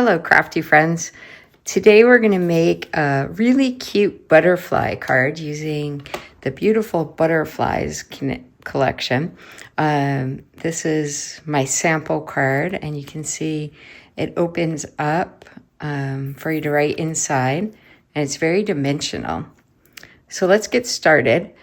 Hello, crafty friends. Today we're going to make a really cute butterfly card using the beautiful butterflies collection. This is my sample card, and you can see it opens up for you to write inside, and it's very dimensional. So let's get started.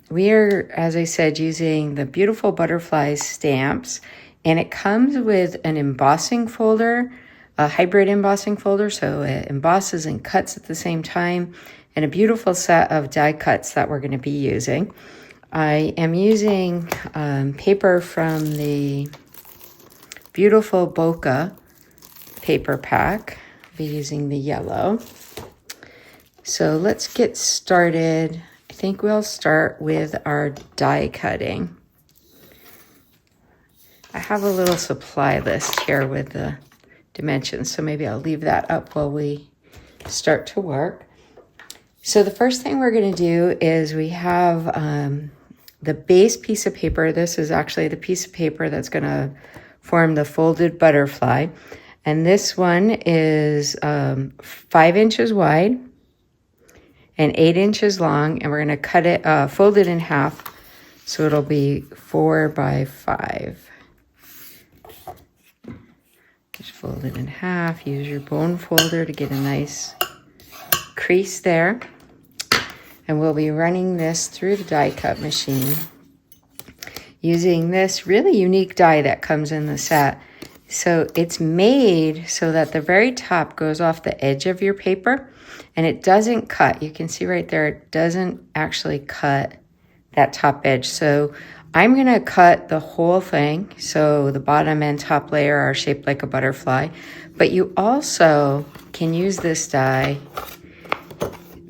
We are, as I said, using the beautiful butterflies stamps, and it comes with an embossing folder, a hybrid embossing folder, so it embosses and cuts at the same time, and a beautiful set of die cuts that we're going to be using. I am using paper from the beautiful Bokeh paper pack. I'll be using the yellow. So let's get started. I think we'll start with our die cutting. I have a little supply list here with the dimensions, so maybe I'll leave that up while we start to work. So the first thing we're going to do is we have the base piece of paper. This is actually the piece of paper that's going to form the folded butterfly. And this one is 5 inches wide and 8 inches long. And we're going to cut it, fold it in half, so it'll be 4 by 5. Just fold it in half. Use your bone folder to get a nice crease there. And we'll be running this through the die cut machine using this really unique die that comes in the set. So it's made so that the very top goes off the edge of your paper and it doesn't cut. You can see right there, it doesn't actually cut that top edge. So I'm going to cut the whole thing, so the bottom and top layer are shaped like a butterfly, but you also can use this die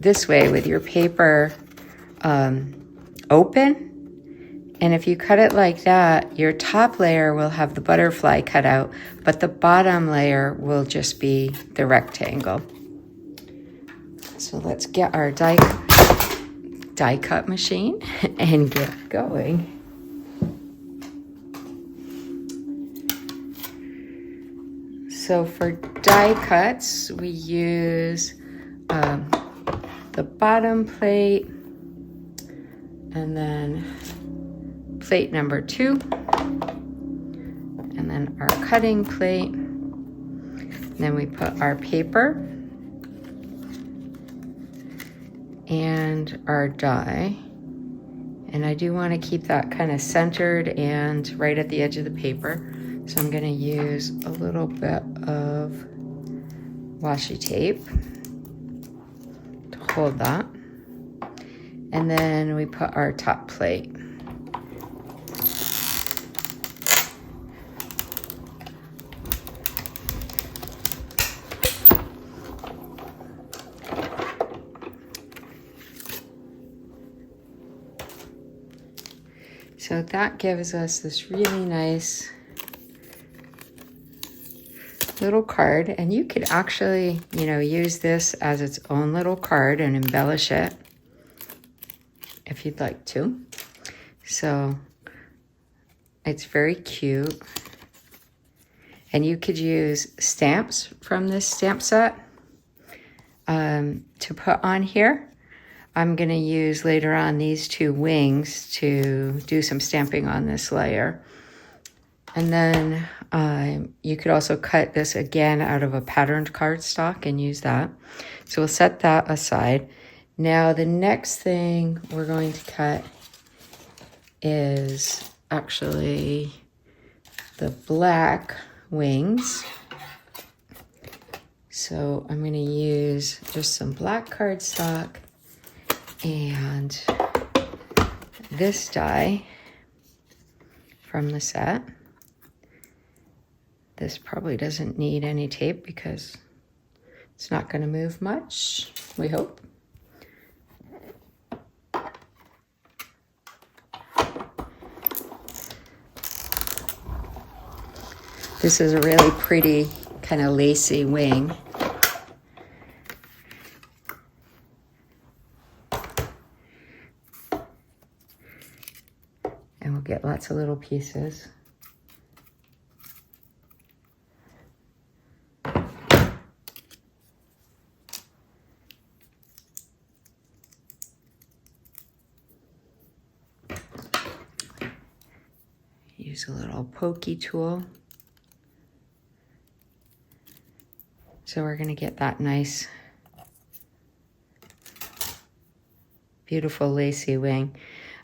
this way with your paper open, and if you cut it like that, your top layer will have the butterfly cut out, but the bottom layer will just be the rectangle. So let's get our die cut machine and get going. So for die cuts, we use the bottom plate and then plate number 2, and then our cutting plate. And then we put our paper and our die. And I do want to keep that kind of centered and right at the edge of the paper. So I'm going to use a little bit of washi tape to hold that. And then we put our top plate. So that gives us this really nice little card, and you could actually, use this as its own little card and embellish it if you'd like to. So it's very cute, and you could use stamps from this stamp set to put on here. I'm going to use later on these 2 wings to do some stamping on this layer. And then you could also cut this again out of a patterned cardstock and use that. So we'll set that aside. Now the next thing we're going to cut is actually the black wings. So I'm going to use just some black cardstock and this die from the set. This probably doesn't need any tape because it's not going to move much, we hope. This is a really pretty kind of lacy wing. And we'll get lots of little pieces. Use a little pokey tool. So we're going to get that nice, beautiful lacy wing.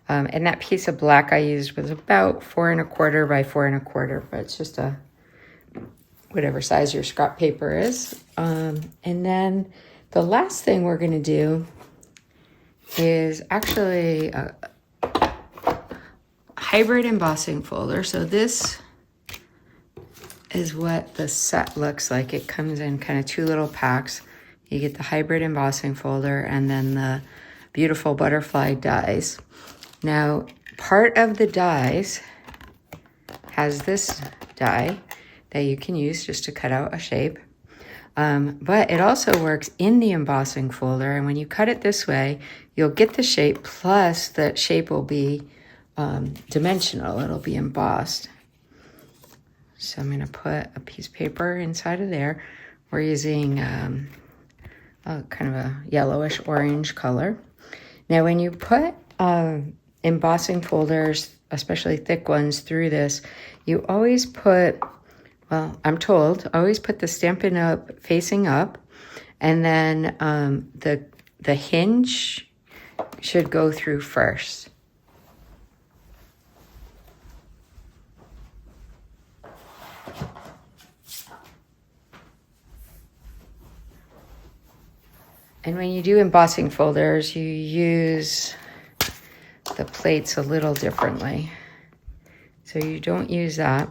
And that piece of black I used was about 4 1/4 by 4 1/4, but it's just a whatever size your scrap paper is. And then the last thing we're going to do is actually a hybrid embossing folder. So this is what the set looks like. It comes in kind of 2 little packs. You get the hybrid embossing folder and then the beautiful butterfly dies. Now, part of the dies has this die that you can use just to cut out a shape. But it also works in the embossing folder. And when you cut it this way, you'll get the shape, plus the shape will be dimensional. It'll be embossed. So I'm going to put a piece of paper inside of there. We're using kind of a yellowish orange color. Now, when you put embossing folders, especially thick ones, through this, you always put, well, I'm told, always put the Stampin' Up facing up, and then the hinge should go through first. And when you do embossing folders, you use the plates a little differently. So you don't use that.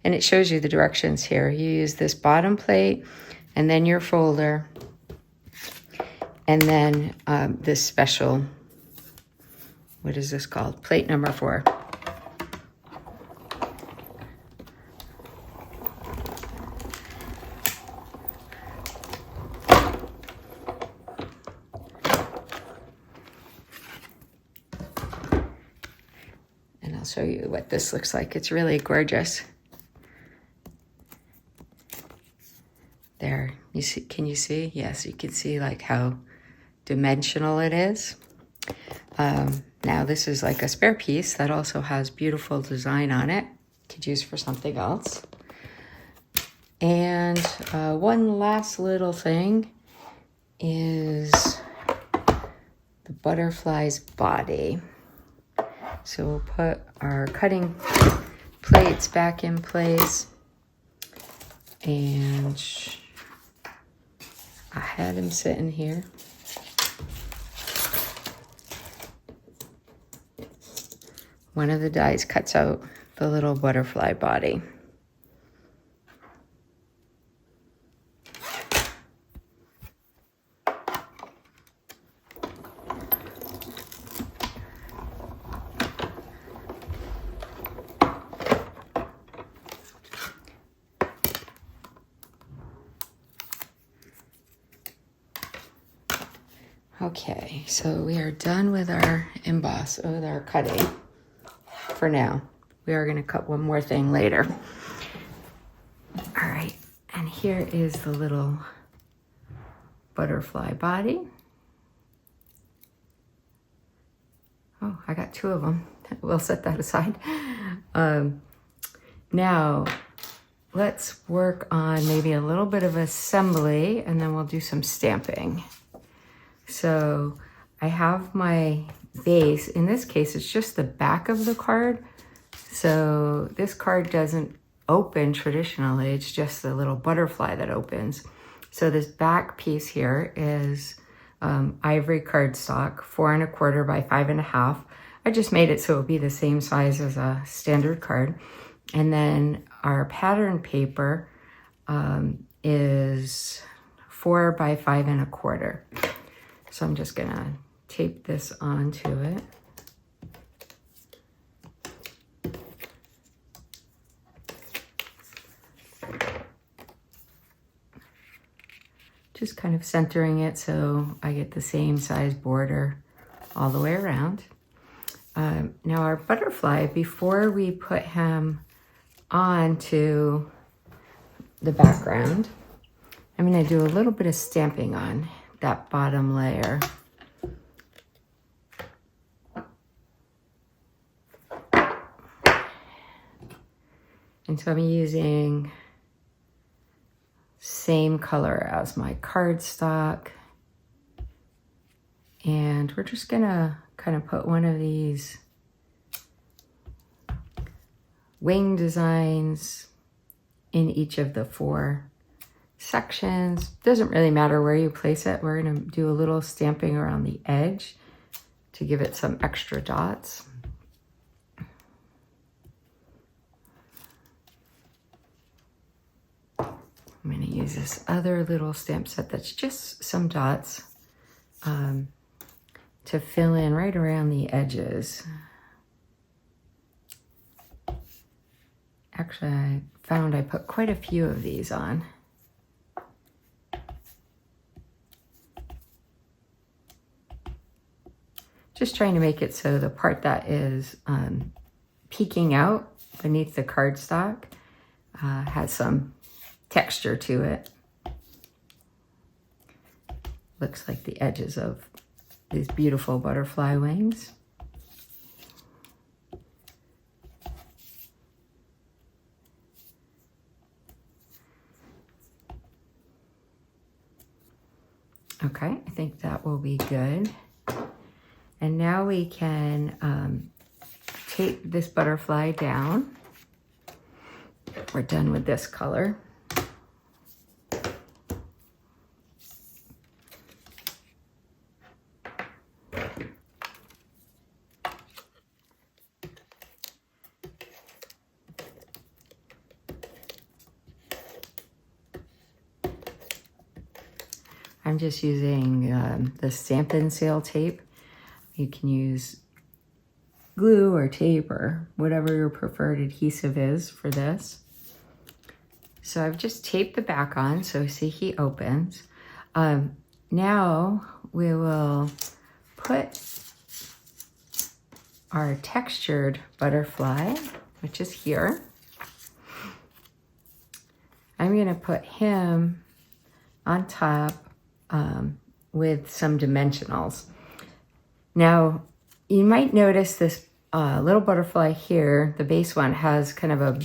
And it shows you the directions here. You use this bottom plate, and then your folder, and then this special, what is this called? Plate number 4. Show you what this looks like. It's really gorgeous. There, you see, can you see? Yes, you can see like how dimensional it is. Now this is like a spare piece that also has beautiful design on it. Could use for something else. And one last little thing is the butterfly's body. So we'll put our cutting plates back in place, and I had him sitting here. One of the dies cuts out the little butterfly body. Okay, so we are done with our with our cutting for now. We are going to cut one more thing later. All right, and here is the little butterfly body. Oh, I got 2 of them. We'll set that aside. Now, let's work on maybe a little bit of assembly, and then we'll do some stamping. So I have my base. In this case, it's just the back of the card. So this card doesn't open traditionally. It's just the little butterfly that opens. So this back piece here is ivory cardstock, 4 1/4 by 5 1/2. I just made it so it would be the same size as a standard card. And then our pattern paper is 4 by 5 1/4. So I'm just gonna tape this onto it. Just kind of centering it so I get the same size border all the way around. Now our butterfly, before we put him onto the background, I'm gonna do a little bit of stamping on that bottom layer. And so I'm using same color as my cardstock. And we're just gonna kind of put one of these wing designs in each of the 4 sections. Doesn't really matter where you place it. We're gonna do a little stamping around the edge to give it some extra dots. I'm gonna use this other little stamp set that's just some dots to fill in right around the edges. Actually, I found I put quite a few of these on. Just trying to make it so the part that is peeking out beneath the cardstock has some texture to it. Looks like the edges of these beautiful butterfly wings. Okay, I think that will be good. And now we can tape this butterfly down. We're done with this color. I'm just using the Stampin' Sale tape. You can use glue or tape or whatever your preferred adhesive is for this. So I've just taped the back on, so see he opens. Now we will put our textured butterfly, which is here. I'm gonna put him on top with some dimensionals. Now, you might notice this little butterfly here, the base one, has kind of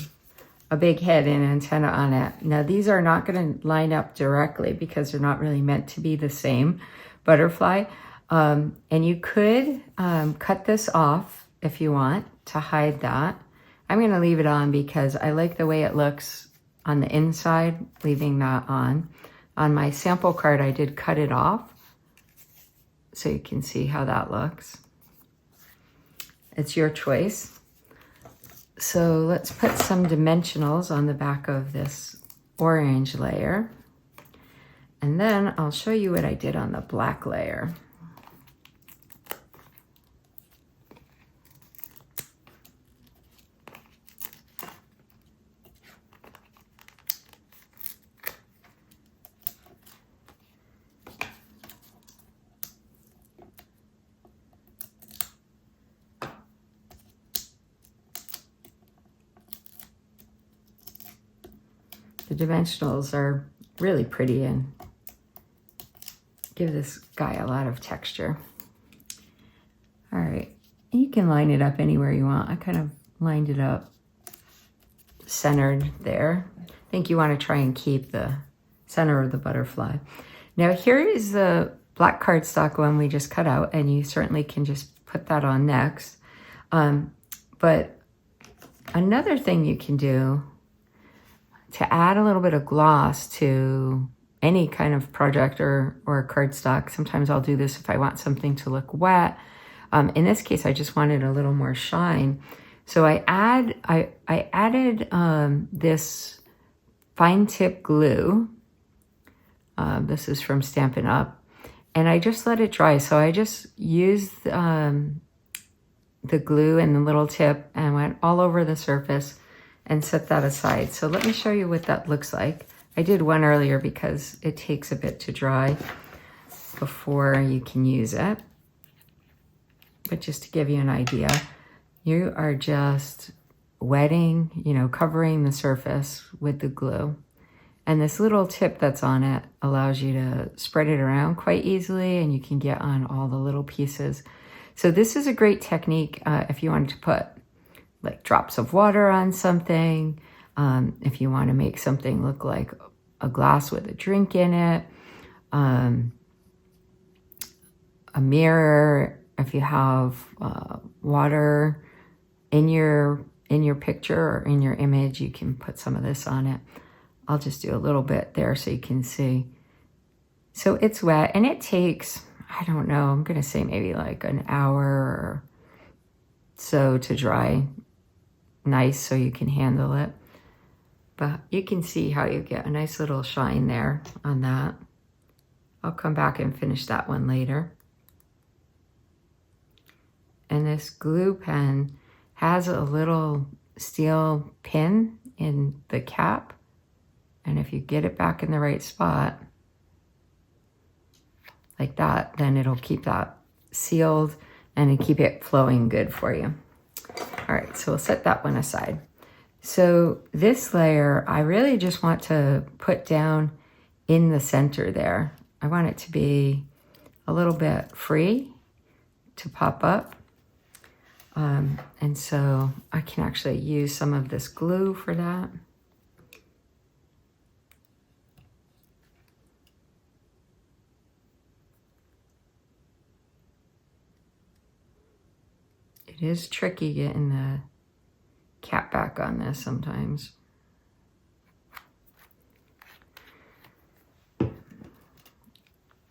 a big head and antenna on it. Now, these are not going to line up directly because they're not really meant to be the same butterfly. And you could cut this off if you want to hide that. I'm going to leave it on because I like the way it looks on the inside, leaving that on. On my sample card, I did cut it off, so you can see how that looks. It's your choice. So let's put some dimensionals on the back of this orange layer. And then I'll show you what I did on the black layer. The dimensionals are really pretty and give this guy a lot of texture. All right, you can line it up anywhere you want. I kind of lined it up centered there. I think you want to try and keep the center of the butterfly. Now here is the black cardstock one we just cut out, and you certainly can just put that on next. But another thing you can do to add a little bit of gloss to any kind of project or cardstock, sometimes I'll do this if I want something to look wet. In this case, I just wanted a little more shine. So I added this fine tip glue. This is from Stampin' Up. And I just let it dry. So I just used the glue and the little tip and went all over the surface and set that aside. So let me show you what that looks like. I did one earlier because it takes a bit to dry before you can use it. But just to give you an idea, you are just wetting, covering the surface with the glue. And this little tip that's on it allows you to spread it around quite easily, and you can get on all the little pieces. So this is a great technique if you wanted to put like drops of water on something. If you want to make something look like a glass with a drink in it, a mirror, if you have water in your picture or in your image, you can put some of this on it. I'll just do a little bit there so you can see. So it's wet, and it takes, I don't know, I'm gonna say maybe like an hour or so to dry nice so you can handle it. But you can see how you get a nice little shine there on that. I'll come back and finish that one later. And this glue pen has a little steel pin in the cap. And if you get it back in the right spot, like that, then it'll keep that sealed and keep it flowing good for you. All right, so we'll set that one aside. So this layer, I really just want to put down in the center there. I want it to be a little bit free to pop up. And so I can actually use some of this glue for that. It is tricky getting the cap back on this sometimes.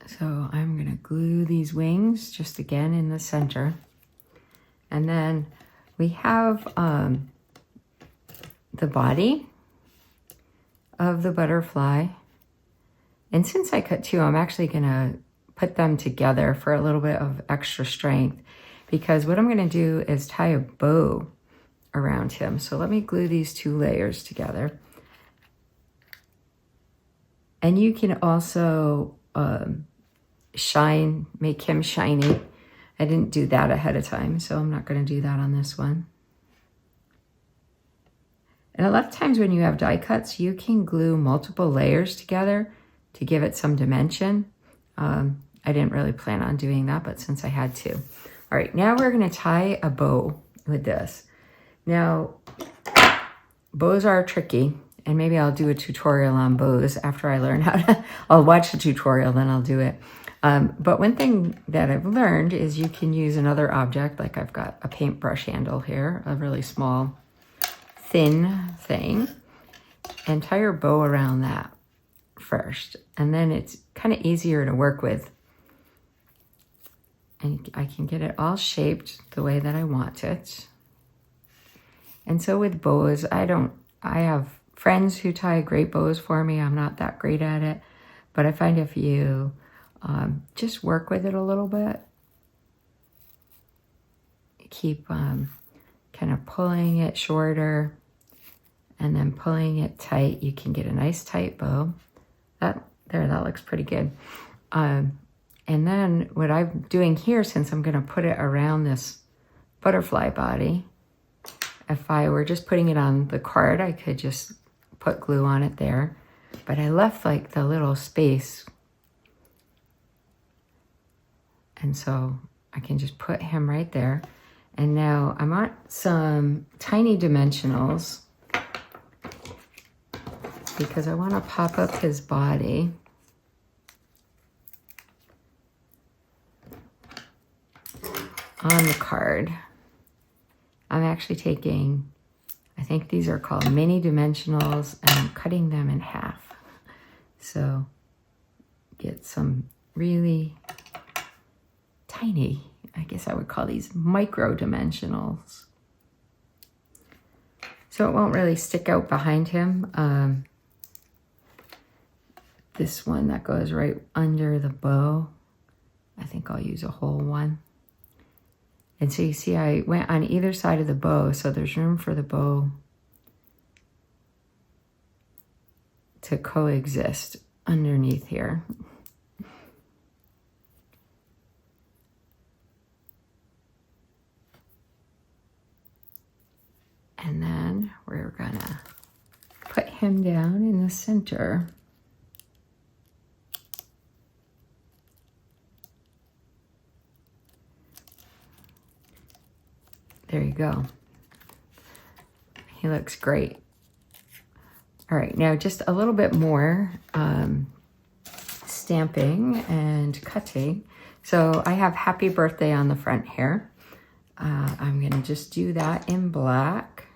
So I'm gonna glue these wings just again in the center. And then we have the body of the butterfly. And since I cut two, I'm actually gonna put them together for a little bit of extra strength, because what I'm gonna do is tie a bow around him. So let me glue these two layers together. And you can also make him shiny. I didn't do that ahead of time, so I'm not going to do that on this one. And a lot of times when you have die cuts, you can glue multiple layers together to give it some dimension. I didn't really plan on doing that, but since I had to. All right, now we're going to tie a bow with this. Now, bows are tricky, and maybe I'll do a tutorial on bows after I learn how to, I'll watch the tutorial, then I'll do it. But one thing that I've learned is you can use another object, like I've got a paintbrush handle here, a really small, thin thing, and tie your bow around that first. And then it's kind of easier to work with. And I can get it all shaped the way that I want it. And so with bows, I have friends who tie great bows for me. I'm not that great at it, but I find if you just work with it a little bit, keep kind of pulling it shorter and then pulling it tight, you can get a nice tight bow. That looks pretty good. And then what I'm doing here, since I'm gonna put it around this butterfly body, if I were just putting it on the card, I could just put glue on it there. But I left like the little space. And so I can just put him right there. And now I want some tiny dimensionals because I want to pop up his body. On the card. I'm actually taking, I think these are called mini dimensionals, and I'm cutting them in half. So get some really tiny, I guess I would call these micro dimensionals. So it won't really stick out behind him. This one that goes right under the bow, I think I'll use a whole one. And so you see I went on either side of the bow, so there's room for the bow to coexist underneath here. And then we're gonna put him down in the center. There you go. He looks great. All right, now just a little bit more stamping and cutting. So I have happy birthday on the front here. I'm gonna just do that in black.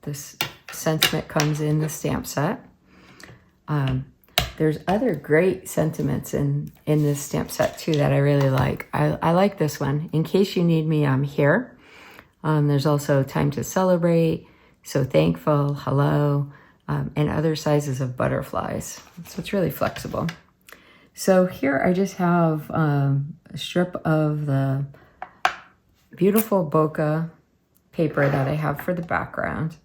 This sentiment comes in the stamp set. There's other great sentiments in this stamp set too that I really like. I like this one. In case you need me, I'm here. There's also time to celebrate, so thankful, hello, and other sizes of butterflies. So it's really flexible. So here I just have a strip of the beautiful bokeh paper that I have for the background.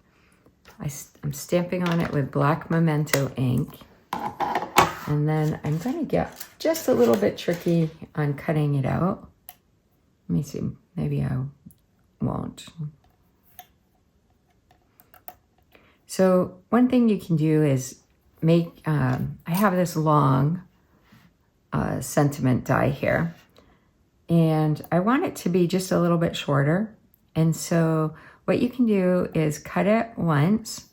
I'm stamping on it with black memento ink. And then I'm going to get just a little bit tricky on cutting it out. Let me see, maybe I won't. So one thing you can do is make, I have this long sentiment die here, and I want it to be just a little bit shorter. And so what you can do is cut it once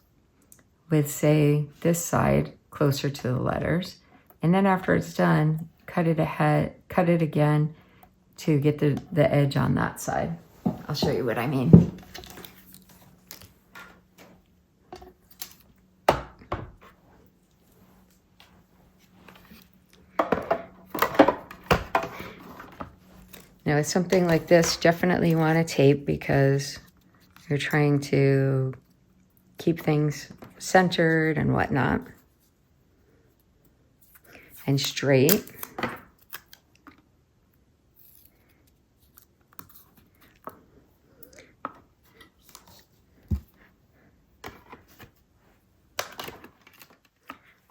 with, say, this side closer to the letters. And then after it's done, cut it again to get the edge on that side. I'll show you what I mean. Now with something like this, definitely you want to tape because you're trying to keep things centered and whatnot. And straight.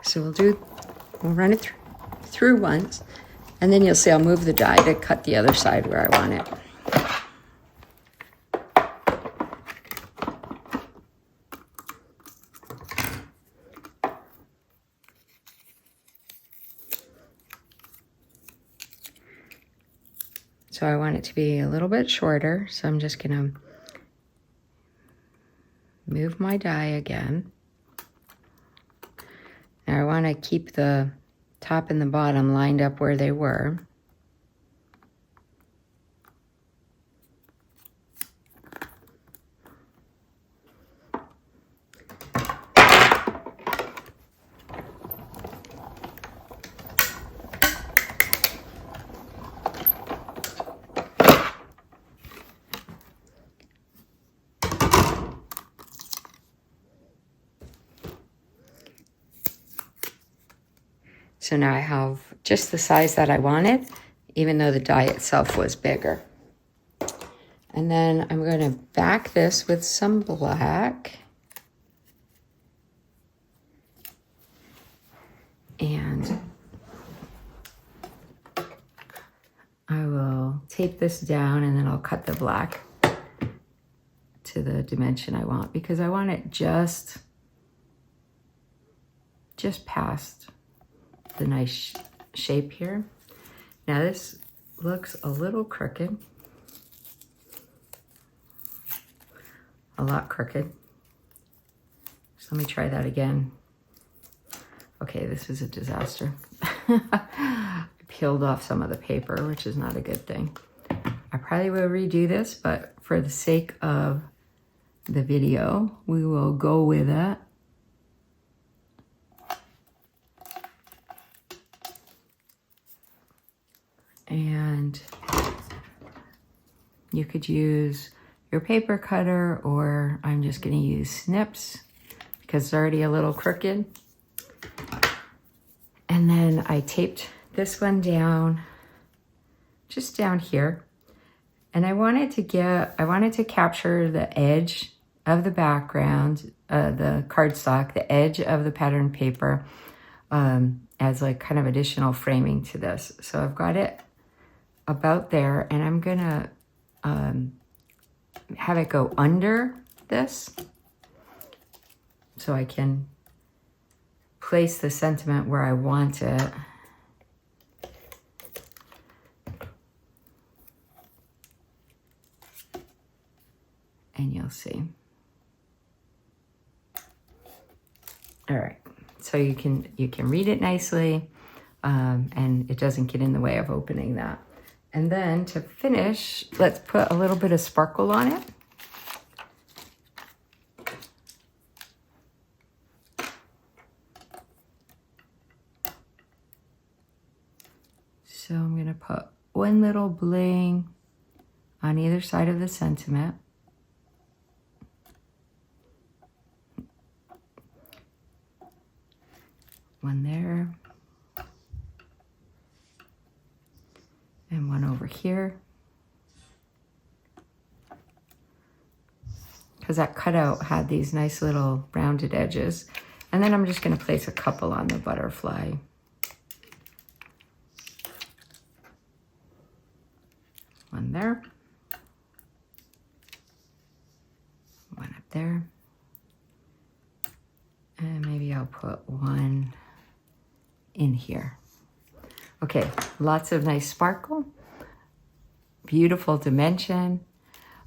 So we'll run it through once, and then you'll see I'll move the die to cut the other side where I want it. So I want it to be a little bit shorter, so I'm just gonna move my die again. Now I want to keep the top and the bottom lined up where they were. So now I have just the size that I wanted, even though the die itself was bigger. And then I'm going to back this with some black. And I will tape this down, and then I'll cut the black to the dimension I want, because I want it just past the nice shape here. Now this looks a little crooked, a lot crooked. So let me try that again. Okay, this is a disaster. I peeled off some of the paper, which is not a good thing. I probably will redo this, but for the sake of the video, we will go with it. And you could use your paper cutter, or I'm just going to use snips because it's already a little crooked. And then I taped this one down, just down here. And I wanted to capture the edge of the background, the cardstock, the edge of the pattern paper, as like kind of additional framing to this. So I've got it about there, and I'm gonna have it go under this so I can place the sentiment where I want it. And you'll see. All right, so you can read it nicely, and it doesn't get in the way of opening that. And then to finish, let's put a little bit of sparkle on it. So I'm going to put one little bling on either side of the sentiment. One there. And one over here. Because that cutout had these nice little rounded edges. And then I'm just going to place a couple on the butterfly. One there. One up there. And maybe I'll put one in here. Okay, lots of nice sparkle. Beautiful dimension.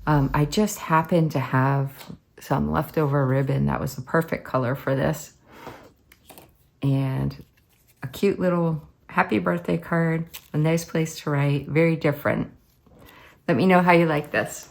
I just happened to have some leftover ribbon that was the perfect color for this. And a cute little happy birthday card, a nice place to write, very different. Let me know how you like this.